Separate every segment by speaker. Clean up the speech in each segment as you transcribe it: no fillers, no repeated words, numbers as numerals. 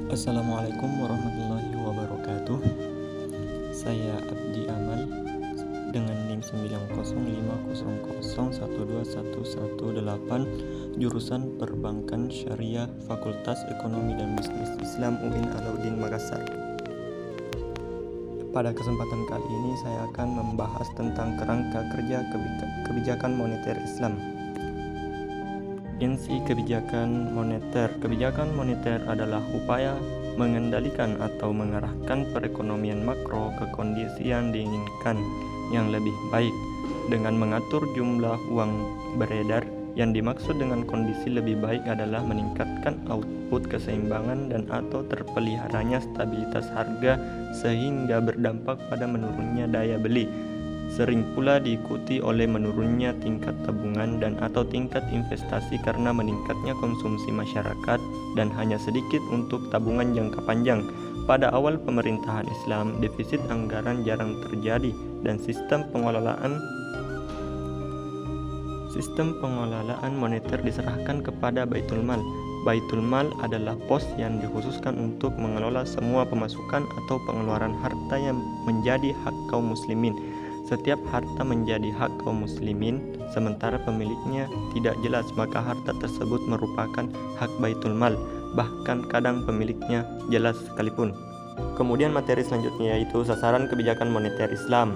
Speaker 1: Assalamualaikum warahmatullahi wabarakatuh. Saya Abdi Amal dengan NIM 90500121118, jurusan Perbankan Syariah, Fakultas Ekonomi dan Bisnis Islam UIN Alauddin Makassar. Pada kesempatan kali ini saya akan membahas tentang kerangka kerja kebijakan moneter Islam. Inti kebijakan moneter. Kebijakan moneter adalah upaya mengendalikan atau mengarahkan perekonomian makro ke kondisi yang diinginkan yang lebih baik dengan mengatur jumlah uang beredar. Yang dimaksud dengan kondisi lebih baik adalah meningkatkan output, keseimbangan dan atau terpeliharanya stabilitas harga sehingga berdampak pada menurunnya daya beli. Sering pula diikuti oleh menurunnya tingkat tabungan dan atau tingkat investasi karena meningkatnya konsumsi masyarakat dan hanya sedikit untuk tabungan jangka panjang. Pada awal pemerintahan Islam, defisit anggaran jarang terjadi dan sistem pengelolaan moneter diserahkan kepada Baitul Mal. Baitul Mal adalah pos yang dikhususkan untuk mengelola semua pemasukan atau pengeluaran harta yang menjadi hak kaum muslimin. Setiap harta menjadi hak kaum muslimin, sementara pemiliknya tidak jelas, maka harta tersebut merupakan hak Baitul Mal, bahkan kadang pemiliknya jelas sekalipun. Kemudian materi selanjutnya yaitu sasaran kebijakan moneter Islam.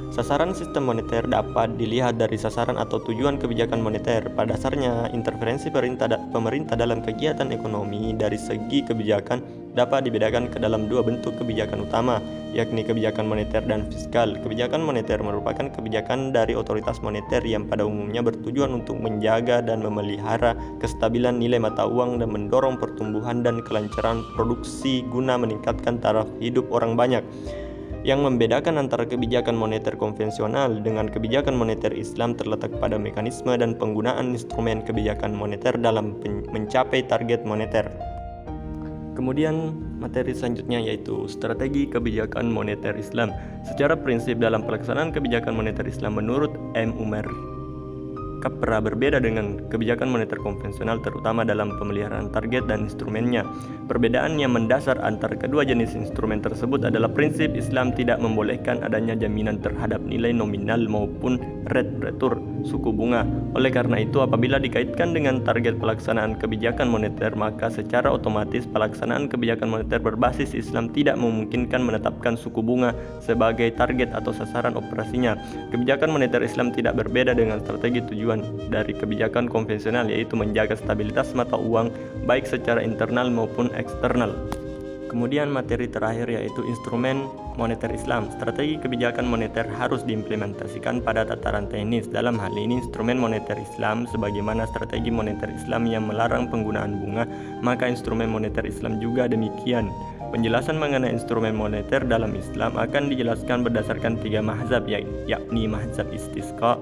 Speaker 1: Sasaran sistem moneter dapat dilihat dari sasaran atau tujuan kebijakan moneter. Pada dasarnya, intervensi pemerintah dalam kegiatan ekonomi dari segi kebijakan dapat dibedakan ke dalam dua bentuk kebijakan utama, yakni kebijakan moneter dan fiskal. Kebijakan moneter merupakan kebijakan dari otoritas moneter yang pada umumnya bertujuan untuk menjaga dan memelihara kestabilan nilai mata uang dan mendorong pertumbuhan dan kelancaran produksi guna meningkatkan taraf hidup orang banyak. Yang membedakan antara kebijakan moneter konvensional dengan kebijakan moneter Islam terletak pada mekanisme dan penggunaan instrumen kebijakan moneter dalam mencapai target moneter. Kemudian materi selanjutnya yaitu strategi kebijakan moneter Islam. Secara prinsip dalam pelaksanaan kebijakan moneter Islam menurut M. Umar Kapra berbeda dengan kebijakan moneter konvensional terutama dalam pemeliharaan target dan instrumennya. Perbedaan yang mendasar antara kedua jenis instrumen tersebut adalah prinsip Islam tidak membolehkan adanya jaminan terhadap nilai nominal maupun retur suku bunga. Oleh karena itu, apabila dikaitkan dengan target pelaksanaan kebijakan moneter, maka secara otomatis pelaksanaan kebijakan moneter berbasis Islam tidak memungkinkan menetapkan suku bunga sebagai target atau sasaran operasinya. Kebijakan moneter Islam tidak berbeda dengan strategi tujuan dari kebijakan konvensional, yaitu menjaga stabilitas mata uang baik secara internal maupun eksternal. Kemudian materi terakhir yaitu instrumen moneter Islam. Strategi kebijakan moneter harus diimplementasikan pada tataran teknis. Dalam hal ini instrumen moneter Islam sebagaimana strategi moneter Islam yang melarang penggunaan bunga, maka instrumen moneter Islam juga demikian. Penjelasan mengenai instrumen moneter dalam Islam akan dijelaskan berdasarkan tiga mazhab, yakni mazhab istisqa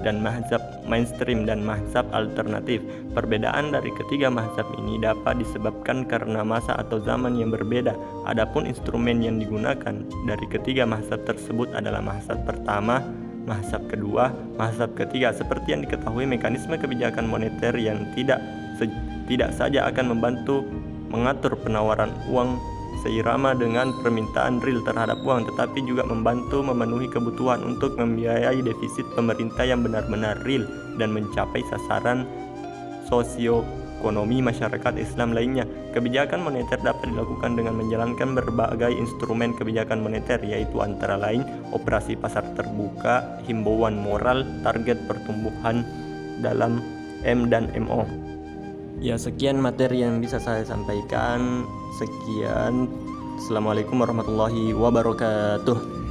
Speaker 1: dan mazhab mainstream dan mazhab alternatif. Perbedaan dari ketiga mazhab ini dapat disebabkan karena masa atau zaman yang berbeda. Adapun instrumen yang digunakan dari ketiga mazhab tersebut adalah mazhab pertama, mazhab kedua, mazhab ketiga. Seperti yang diketahui, mekanisme kebijakan moneter yang tidak saja akan membantu mengatur penawaran uang seirama dengan permintaan real terhadap uang, tetapi juga membantu memenuhi kebutuhan untuk membiayai defisit pemerintah yang benar-benar real dan mencapai sasaran sosioekonomi masyarakat Islam lainnya. Kebijakan moneter dapat dilakukan dengan menjalankan berbagai instrumen kebijakan moneter, yaitu antara lain operasi pasar terbuka, himbauan moral, target pertumbuhan dalam M dan MO. Ya, sekian materi yang bisa saya sampaikan. Sekian. Assalamualaikum warahmatullahi wabarakatuh.